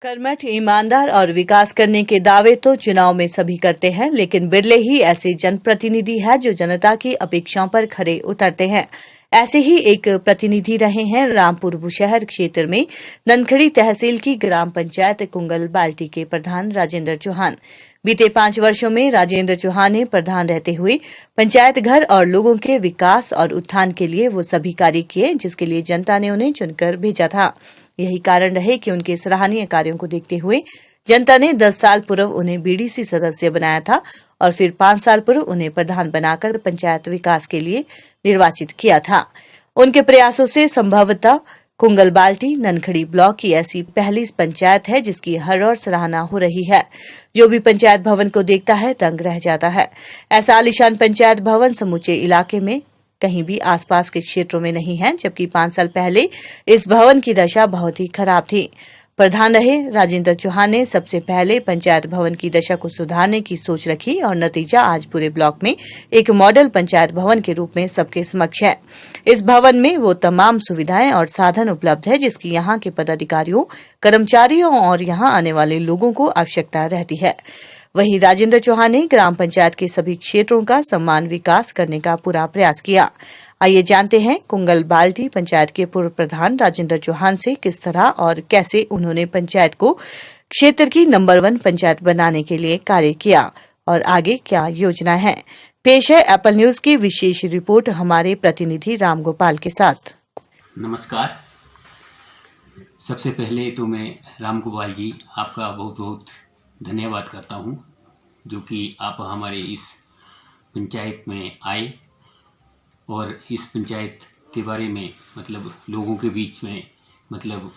कर्मठ, ईमानदार और विकास करने के दावे तो चुनाव में सभी करते हैं, लेकिन बिरले ही ऐसे जनप्रतिनिधि हैं जो जनता की अपेक्षाओं पर खरे उतरते हैं। ऐसे ही एक प्रतिनिधि रहे हैं रामपुर बुशहर क्षेत्र में ननखड़ी तहसील की ग्राम पंचायत कुंगल बाल्टी के प्रधान राजेंद्र चौहान। बीते 5 वर्षों में राजेंद्र चौहान ने प्रधान रहते हुए पंचायत घर और लोगों के विकास और उत्थान के लिए वो सभी कार्य किए जिसके लिए जनता ने उन्हें चुनकर भेजा था। यही कारण रहे कि उनके सराहनीय कार्यों को देखते हुए जनता ने 10 साल पूर्व उन्हें बीडीसी सदस्य बनाया था और फिर 5 साल पूर्व उन्हें प्रधान बनाकर पंचायत विकास के लिए निर्वाचित किया था। उनके प्रयासों से संभवतः कुंगल बाल्टी ननखड़ी ब्लॉक की ऐसी पहली पंचायत है जिसकी हर ओर सराहना हो रही है। जो भी पंचायत भवन को देखता है दंग रह जाता है। ऐसा आलीशान पंचायत भवन समूचे इलाके में कहीं भी आसपास के क्षेत्रों में नहीं है, जबकि 5 साल पहले इस भवन की दशा बहुत ही खराब थी। प्रधान रहे राजेंद्र चौहान ने सबसे पहले पंचायत भवन की दशा को सुधारने की सोच रखी और नतीजा आज पूरे ब्लॉक में एक मॉडल पंचायत भवन के रूप में सबके समक्ष है। इस भवन में वो तमाम सुविधाएं और साधन उपलब्ध है जिसकी यहाँ के पदाधिकारियों, कर्मचारियों और यहाँ आने वाले लोगों को आवश्यकता रहती है। वहीं राजेंद्र चौहान ने ग्राम पंचायत के सभी क्षेत्रों का समान विकास करने का पूरा प्रयास किया। आइए जानते हैं कुंगल बाल्टी पंचायत के पूर्व प्रधान राजेंद्र चौहान से किस तरह और कैसे उन्होंने पंचायत को क्षेत्र की नंबर 1 पंचायत बनाने के लिए कार्य किया और आगे क्या योजना है। पेश है एप्पल न्यूज की विशेष रिपोर्ट हमारे प्रतिनिधि राम गोपाल के साथ। नमस्कार। सबसे पहले तो मैं राम गोपाल जी आपका बहुत बहुत धन्यवाद करता हूँ जो कि आप हमारे इस पंचायत में आए और इस पंचायत के बारे में मतलब लोगों के बीच में मतलब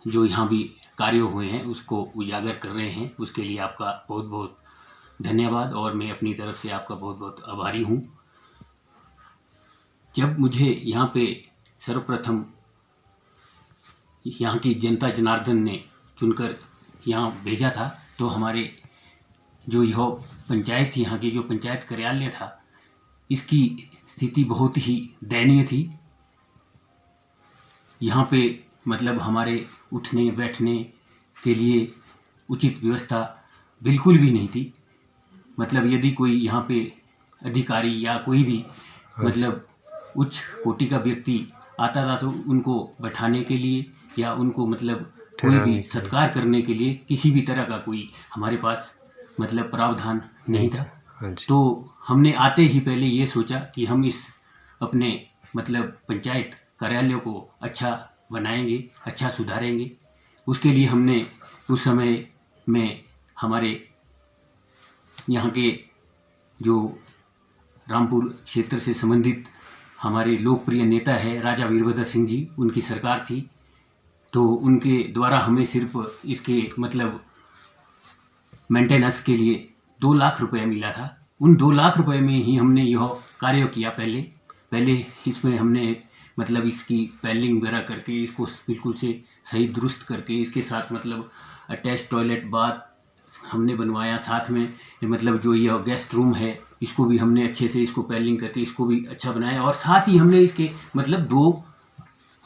जो यहाँ भी कार्य हुए हैं उसको उजागर कर रहे हैं, उसके लिए आपका बहुत बहुत धन्यवाद और मैं अपनी तरफ से आपका बहुत बहुत आभारी हूँ। जब मुझे यहाँ पे सर्वप्रथम यहाँ की जनता जनार्दन ने चुनकर यहाँ भेजा था तो हमारे जो यह पंचायत थी, यहाँ की जो पंचायत कार्यालय था, इसकी स्थिति बहुत ही दयनीय थी। यहाँ पे मतलब हमारे उठने बैठने के लिए उचित व्यवस्था बिल्कुल भी नहीं थी। मतलब यदि कोई यहाँ पे अधिकारी या कोई भी मतलब उच्च कोटि का व्यक्ति आता था तो उनको बैठाने के लिए या उनको मतलब कोई भी सत्कार करने के लिए किसी भी तरह का कोई हमारे पास मतलब प्रावधान नहीं था। तो हमने आते ही पहले ये सोचा कि हम इस अपने मतलब पंचायत कार्यालय को अच्छा बनाएंगे, अच्छा सुधारेंगे। उसके लिए हमने उस समय में हमारे यहाँ के जो रामपुर क्षेत्र से संबंधित हमारे लोकप्रिय नेता है राजा वीरभद्र सिंह जी, उनकी सरकार थी। तो उनके द्वारा हमें सिर्फ इसके मतलब मेंटेनेंस के लिए 2 लाख रुपए मिला था। उन 2 लाख रुपए में ही हमने यह कार्य किया। पहले इसमें हमने मतलब इसकी पैलिंग वगैरह करके इसको बिल्कुल से सही दुरुस्त करके इसके साथ मतलब अटैच टॉयलेट बाथ हमने बनवाया। साथ में मतलब जो यह गेस्ट रूम है इसको भी हमने अच्छे से इसको पैलिंग करके इसको भी अच्छा बनाया और साथ ही हमने इसके मतलब 2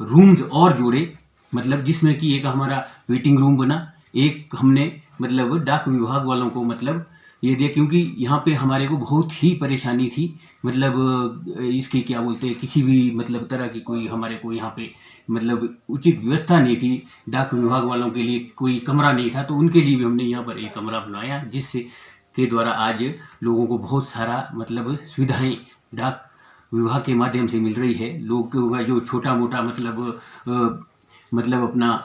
रूम्स और जोड़े, मतलब जिसमें कि एक हमारा वेटिंग रूम बना, एक हमने मतलब डाक विभाग वालों को मतलब ये दिया क्योंकि यहाँ पे हमारे को बहुत ही परेशानी थी। मतलब इसके क्या बोलते हैं किसी भी मतलब तरह की कोई हमारे को यहाँ पे मतलब उचित व्यवस्था नहीं थी। डाक विभाग वालों के लिए कोई कमरा नहीं था तो उनके लिए भी हमने यहाँ पर एक कमरा बनवाया जिससे के द्वारा आज लोगों को बहुत सारा मतलब सुविधाएं डाक विभाग के माध्यम से मिल रही है। लोगों का जो छोटा मोटा मतलब अपना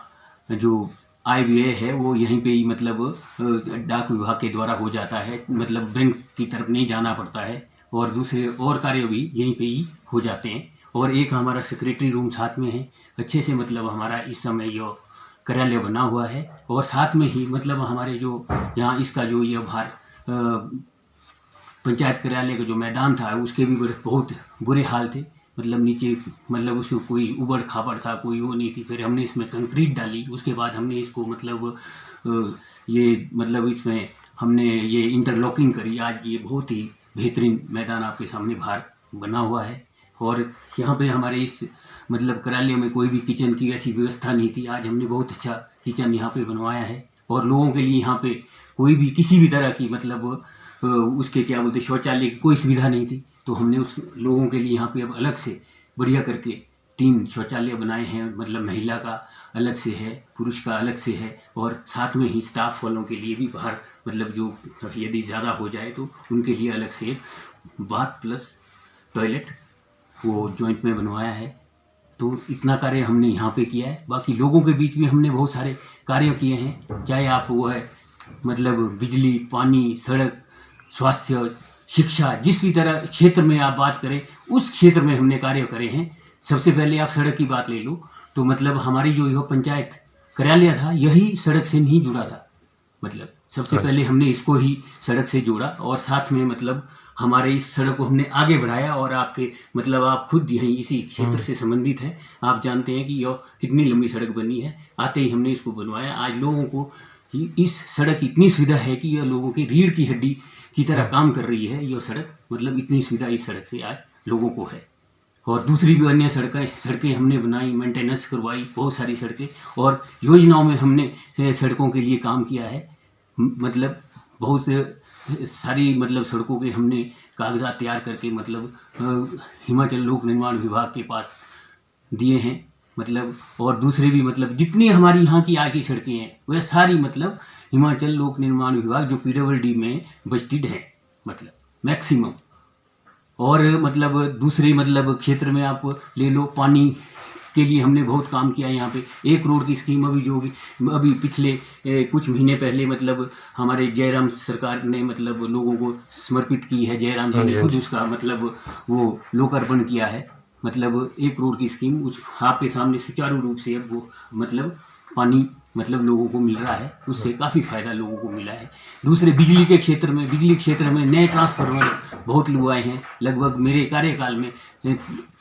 जो आय व्यय है वो यहीं पे ही मतलब डाक विभाग के द्वारा हो जाता है। मतलब बैंक की तरफ नहीं जाना पड़ता है और दूसरे और कार्य भी यहीं पे ही हो जाते हैं। और एक हमारा सेक्रेटरी रूम साथ में है। अच्छे से मतलब हमारा इस समय यह कार्यालय बना हुआ है और साथ में ही मतलब हमारे जो यहाँ इसका जो यह पंचायत कार्यालय का जो मैदान था उसके भी बहुत बुरे हाल थे। मतलब नीचे मतलब उसमें कोई उबड़ खाबड़ था, कोई वो नहीं थी। फिर हमने इसमें कंक्रीट डाली, उसके बाद हमने इसको मतलब ये मतलब इसमें हमने ये इंटरलॉकिंग करी। आज ये बहुत ही बेहतरीन मैदान आपके सामने बाहर बना हुआ है। और यहाँ पे हमारे इस मतलब कार्यालय में कोई भी किचन की ऐसी व्यवस्था नहीं थी। आज हमने बहुत अच्छा किचन यहाँ पे बनवाया है और लोगों के लिए यहाँ पे कोई भी किसी भी तरह की मतलब उसके क्या बोलते शौचालय की कोई सुविधा नहीं थी। तो हमने उस लोगों के लिए यहाँ पे अब अलग से बढ़िया करके 3 शौचालय बनाए हैं। मतलब महिला का अलग से है, पुरुष का अलग से है और साथ में ही स्टाफ वालों के लिए भी बाहर मतलब जो यदि ज़्यादा हो जाए तो उनके लिए अलग से एक बाथ प्लस टॉयलेट वो जॉइंट में बनवाया है। तो इतना कार्य हमने यहाँ पे किया है। बाकी लोगों के बीच में हमने बहुत सारे कार्य किए हैं, चाहे आप वो है मतलब बिजली, पानी, सड़क, स्वास्थ्य, शिक्षा, जिस भी तरह क्षेत्र में आप बात करें उस क्षेत्र में हमने कार्य करे हैं। सबसे पहले आप सड़क की बात ले लो तो मतलब हमारी जो यह पंचायत कार्यालय था यही सड़क से नहीं जुड़ा था। मतलब सबसे पहले हमने इसको ही सड़क से जोड़ा और साथ में मतलब हमारे इस सड़क को हमने आगे बढ़ाया। और आपके मतलब आप खुद यहीं इसी क्षेत्र से संबंधित है, आप जानते हैं कि यह कितनी लंबी सड़क बनी है। आते ही हमने इसको बनवाया। आज लोगों को इस सड़क की इतनी सुविधा है कि यह लोगों की रीढ़ की हड्डी की तरह काम कर रही है। यह सड़क मतलब इतनी सुविधा इस सड़क से आज लोगों को है। और दूसरी भी अन्य सड़कें हमने बनाई, मेंटेनेंस करवाई, बहुत सारी सड़कें और योजनाओं में हमने सड़कों के लिए काम किया है। मतलब बहुत सारी मतलब सड़कों के हमने कागजात तैयार करके मतलब हिमाचल लोक निर्माण विभाग के पास दिए हैं। मतलब और दूसरे भी मतलब जितनी हमारी यहाँ की आगे सड़कें हैं वह सारी मतलब हिमाचल लोक निर्माण विभाग जो PWD में बजटेड है मतलब मैक्सिमम। और मतलब दूसरे मतलब क्षेत्र में आप ले लो, पानी के लिए हमने बहुत काम किया। यहाँ पे 1 करोड़ की स्कीम अभी पिछले कुछ महीने पहले मतलब हमारे जयराम सरकार ने मतलब लोगों को समर्पित की है। जयराम जी ने खुद उसका मतलब वो लोकार्पण किया है। मतलब 1 करोड़ की स्कीम उस आपके सामने सुचारू रूप से अब वो मतलब पानी मतलब लोगों को मिल रहा है, उससे काफ़ी फायदा लोगों को मिला है। दूसरे बिजली क्षेत्र में नए ट्रांसफार्मर बहुत लगवाए हैं। लगभग मेरे कार्यकाल में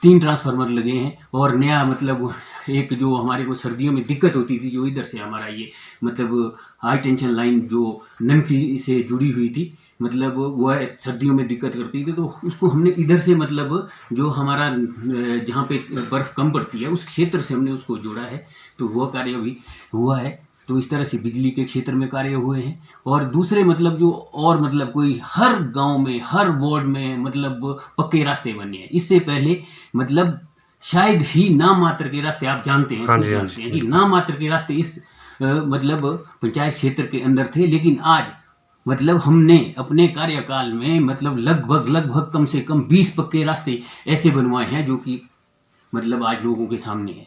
3 ट्रांसफार्मर लगे हैं। और नया मतलब एक जो हमारे को सर्दियों में दिक्कत होती थी, जो इधर से हमारा ये मतलब हाई टेंशन लाइन जो नमकी से जुड़ी हुई थी, मतलब वह सर्दियों में दिक्कत करती थी, तो उसको हमने इधर से मतलब जो हमारा जहाँ पे बर्फ़ कम पड़ती है उस क्षेत्र से हमने उसको जोड़ा है। तो वह कार्य भी हुआ है। तो इस तरह से बिजली के क्षेत्र में कार्य हुए हैं। और दूसरे मतलब जो और मतलब कोई हर गांव में हर वार्ड में मतलब पक्के रास्ते बने हैं। इससे पहले मतलब शायद ही नाम मात्र के रास्ते आप जानते हैं, हाँ जानते हैं कि नाम मात्र के रास्ते इस मतलब पंचायत क्षेत्र के अंदर थे। लेकिन आज मतलब हमने अपने कार्यकाल में मतलब लगभग कम से कम 20 पक्के रास्ते ऐसे बनवाए हैं जो कि मतलब आज लोगों के सामने है।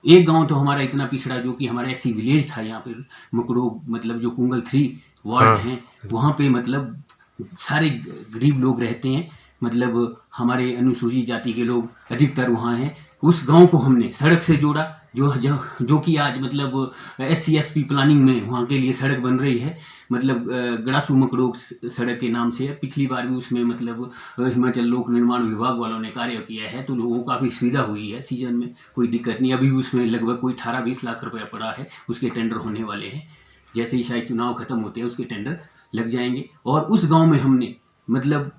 एक गांव तो हमारा इतना पिछड़ा जो कि हमारा ऐसी विलेज था यहाँ पे मकड़ो मतलब जो कुंगल 3 वार्ड हैं, वहाँ पे मतलब सारे गरीब लोग रहते हैं। मतलब हमारे अनुसूचित जाति के लोग अधिकतर वहाँ हैं। उस गांव को हमने सड़क से जोड़ा जो कि आज मतलब SC SP प्लानिंग में वहाँ के लिए सड़क बन रही है। मतलब गड़ासू मकड़ोग सड़क के नाम से है। पिछली बार भी उसमें मतलब हिमाचल लोक निर्माण विभाग वालों ने कार्य किया है, तो लोगों को काफ़ी सुविधा हुई है। सीजन में कोई दिक्कत नहीं। अभी उसमें लगभग कोई 18-20 लाख रुपया पड़ा है, उसके टेंडर होने वाले हैं। जैसे ही शायद चुनाव खत्म होते हैं उसके टेंडर लग जाएंगे। और उस गाँव में हमने मतलब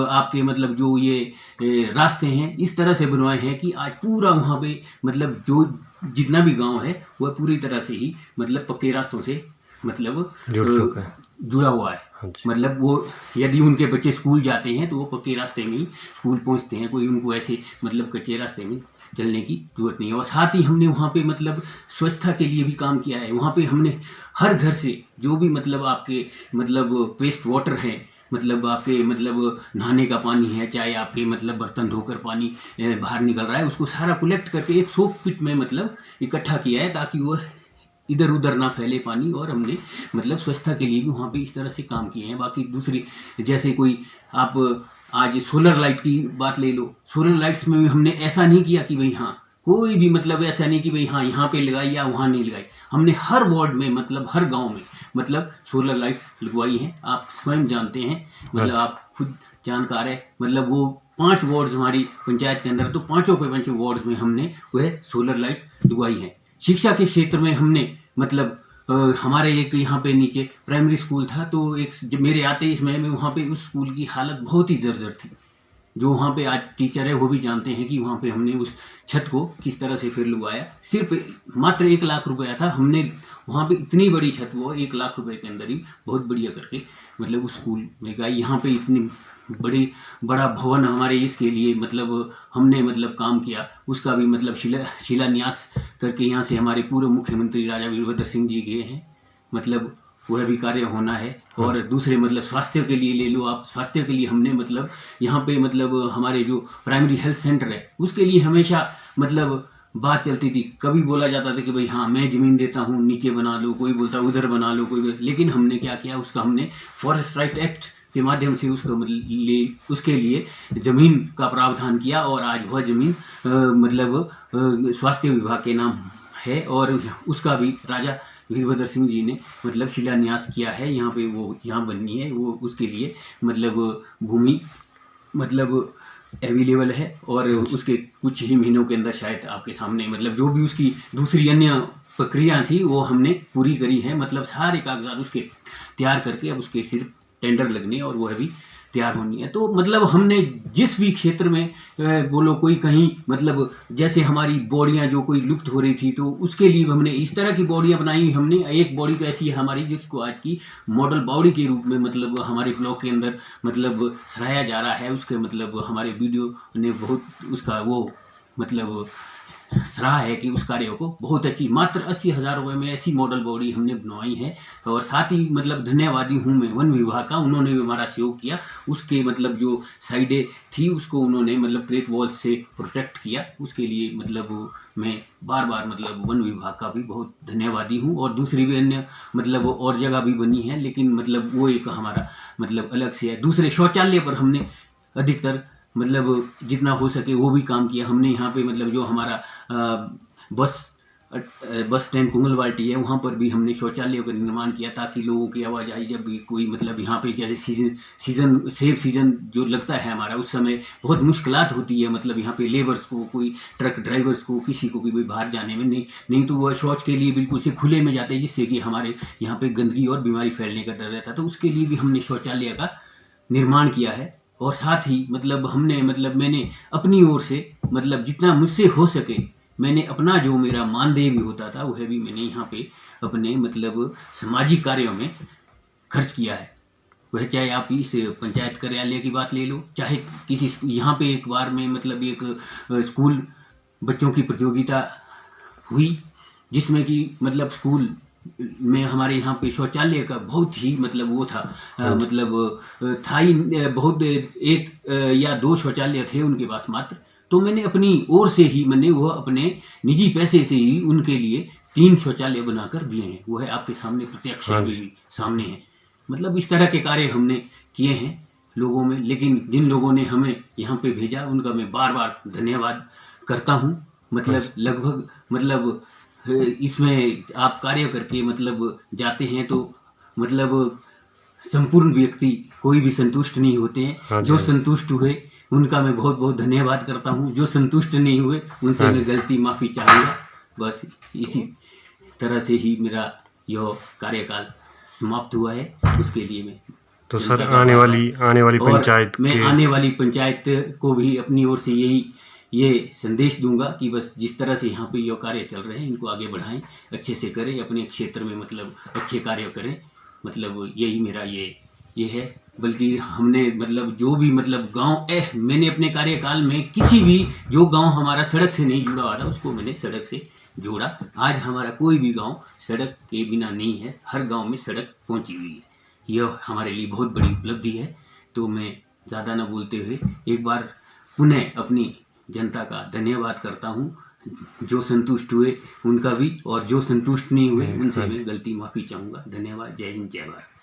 आपके मतलब जो ये रास्ते हैं इस तरह से बनवाए हैं कि आज पूरा वहाँ पे मतलब जो जितना भी गांव है वह पूरी तरह से ही मतलब पक्के रास्तों से मतलब जुड़ा हुआ है। मतलब वो यदि उनके बच्चे स्कूल जाते हैं तो वो पक्के रास्ते में ही स्कूल पहुँचते हैं। कोई उनको ऐसे मतलब कच्चे रास्ते में चलने की जरूरत नहीं है। और साथ ही हमने वहाँ पे मतलब स्वच्छता के लिए भी काम किया है। वहाँ पे हमने हर घर से जो भी मतलब आपके मतलब वेस्ट वाटर है, मतलब आपके मतलब नहाने का पानी है, चाहे आपके मतलब बर्तन धोकर पानी बाहर निकल रहा है, उसको सारा कलेक्ट करके एक सोक पिट में मतलब इकट्ठा किया है ताकि वह इधर उधर ना फैले पानी। और हमने मतलब स्वच्छता के लिए भी वहाँ पे इस तरह से काम किए हैं। बाकी दूसरी जैसे कोई आप आज सोलर लाइट की बात ले लो, सोलर लाइट्स में भी हमने ऐसा नहीं किया कि भाई हाँ कोई भी मतलब ऐसा नहीं कि भाई हाँ यहाँ पे लगाई या वहाँ नहीं लगाई। हमने हर वार्ड में मतलब हर गाँव में मतलब सोलर लाइट्स लगवाई हैं। आप स्वयं जानते हैं, मतलब आप खुद जानकार है। मतलब वो 5 वार्ड्स हमारी पंचायत के अंदर, तो पांचों के 5 वार्ड्स में हमने वह सोलर लाइट्स लगवाई हैं। शिक्षा के क्षेत्र में हमने मतलब हमारे एक यहाँ पे नीचे प्राइमरी स्कूल था, तो एक मेरे आते ही समय में वहाँ पे उस स्कूल की हालत बहुत ही जर्जर थी। जो वहाँ पे आज टीचर है वो भी जानते हैं कि वहाँ पे हमने उस छत को किस तरह से फिर लगवाया। सिर्फ मात्र 1 लाख रुपया था, हमने वहाँ पे इतनी बड़ी छत वो 1 लाख रुपए के अंदर ही बहुत बढ़िया करके मतलब उस स्कूल में गई। यहाँ पे इतनी बड़ा भवन हमारे इसके लिए मतलब हमने मतलब काम किया, उसका भी मतलब शिलान्यास करके यहाँ से हमारे पूर्व मुख्यमंत्री राजा वीरभद्र सिंह जी गए हैं, मतलब वह भी कार्य होना है। और दूसरे मतलब स्वास्थ्य के लिए ले लो आप, स्वास्थ्य के लिए हमने मतलब यहाँ पे मतलब हमारे जो प्राइमरी हेल्थ सेंटर है उसके लिए हमेशा मतलब बात चलती थी। कभी बोला जाता था कि भाई हाँ मैं ज़मीन देता हूँ नीचे बना लो, कोई बोलता उधर बना लो, लेकिन हमने क्या किया, उसका हमने फॉरेस्ट राइट एक्ट के माध्यम से उसके लिए ज़मीन का प्रावधान किया और आज वह ज़मीन मतलब स्वास्थ्य विभाग के नाम है और उसका भी राजा वीरभद्र सिंह जी ने मतलब शिलान्यास किया है। यहाँ पे वो यहाँ बननी है, वो उसके लिए मतलब भूमि मतलब अवेलेबल है और उसके कुछ ही महीनों के अंदर शायद आपके सामने मतलब जो भी उसकी दूसरी अन्य प्रक्रिया थी वो हमने पूरी करी है। मतलब सारे कागजात उसके तैयार करके अब उसके सिर्फ टेंडर लगने और वह भी तैयार होनी है। तो मतलब हमने जिस भी क्षेत्र में बोलो कोई कहीं मतलब जैसे हमारी बॉडियां जो कोई लुप्त हो रही थी तो उसके लिए हमने इस तरह की बॉडियां बनाई। हमने एक बॉडी तो ऐसी है हमारी जिसको आज की मॉडल बॉडी के रूप में मतलब हमारे ब्लॉक के अंदर मतलब सराहा जा रहा है। उसके मतलब हमारे वीडियो ने बहुत उसका वो मतलब सराहा है कि उस कार्य को बहुत अच्छी मात्र 80,000 रुपये में ऐसी मॉडल बॉडी हमने बनवाई है। और साथ ही मतलब धन्यवादी हूँ मैं वन विभाग का, उन्होंने भी हमारा सहयोग किया। उसके मतलब जो साइडें थी उसको उन्होंने मतलब क्रेट वॉल से प्रोटेक्ट किया, उसके लिए मतलब मैं बार बार मतलब वन विभाग का भी बहुत धन्यवादी हूँ। और दूसरी भी अन्य मतलब और जगह भी बनी है, लेकिन मतलब वो एक हमारा मतलब अलग से है। दूसरे शौचालय पर हमने अधिकतर मतलब जितना हो सके वो भी काम किया हमने। यहाँ पे मतलब जो हमारा बस स्टैंड कुंगलवाटी है वहाँ पर भी हमने शौचालयों का निर्माण किया ताकि लोगों की आवाजाही जब भी कोई मतलब यहाँ पे जैसे सीजन जो लगता है हमारा उस समय बहुत मुश्किलात होती है। मतलब यहाँ पे लेबर्स को, कोई ट्रक ड्राइवर्स को, किसी को भी बाहर जाने में नहीं तो वह शौच के लिए बिल्कुल से खुले में जाते हैं, जिससे कि हमारे यहाँ पे गंदगी और बीमारी फैलने का डर रहता। तो उसके लिए भी हमने शौचालय का निर्माण किया है। और साथ ही मतलब हमने मतलब मैंने अपनी ओर से मतलब जितना मुझसे हो सके मैंने अपना जो मेरा मानदेय भी होता था वह भी मैंने यहाँ पे अपने मतलब सामाजिक कार्यों में खर्च किया है। वह चाहे आप इस पंचायत कार्यालय की बात ले लो, चाहे किसी यहाँ पे एक बार में मतलब एक स्कूल बच्चों की प्रतियोगिता हुई जिसमें कि मतलब स्कूल में हमारे यहाँ पे शौचालय का बहुत ही मतलब वो था मतलब था ही बहुत, 1 या 2 शौचालय थे उनके पास मात्र। तो मैंने अपनी ओर से ही मैंने वो अपने निजी पैसे से ही उनके लिए 3 शौचालय बनाकर दिए हैं। वो है आपके सामने प्रत्यक्ष भी सामने है। मतलब इस तरह के कार्य हमने किए हैं लोगों में, लेकिन जिन लोगों ने हमें यहाँ पे भेजा उनका मैं बार बार धन्यवाद करता हूँ। मतलब लगभग मतलब इसमें आप कार्य करके मतलब जाते हैं तो मतलब संपूर्ण व्यक्ति कोई भी संतुष्ट नहीं होते हैं। जो संतुष्ट हुए उनका मैं बहुत बहुत धन्यवाद करता हूँ, जो संतुष्ट नहीं हुए उनसे मैं गलती माफ़ी चाहूँगा। बस इसी तरह से ही मेरा यह कार्यकाल समाप्त हुआ है। उसके लिए मैं तो सर आने वाली पंचायत मैं आने वाली पंचायत को भी अपनी ओर से ये संदेश दूंगा कि बस जिस तरह से यहाँ पे ये कार्य चल रहे हैं इनको आगे बढ़ाएं, अच्छे से करें, अपने क्षेत्र में मतलब अच्छे कार्य करें। मतलब यही मेरा ये है। बल्कि हमने मतलब जो भी मतलब गांव मैंने अपने कार्यकाल में किसी भी जो गांव हमारा सड़क से नहीं जुड़ा हुआ था उसको मैंने सड़क से जोड़ा। आज हमारा कोई भी गांव सड़क के बिना नहीं है, हर गांव में सड़क पहुंची हुई है। यह हमारे लिए बहुत बड़ी उपलब्धि है। तो मैं ज़्यादा न बोलते हुए एक बार पुनः अपनी जनता का धन्यवाद करता हूँ। जो संतुष्ट हुए उनका भी, और जो संतुष्ट नहीं हुए उनसे मैं गलती माफ़ी चाहूँगा। धन्यवाद। जय हिंद, जय भारत।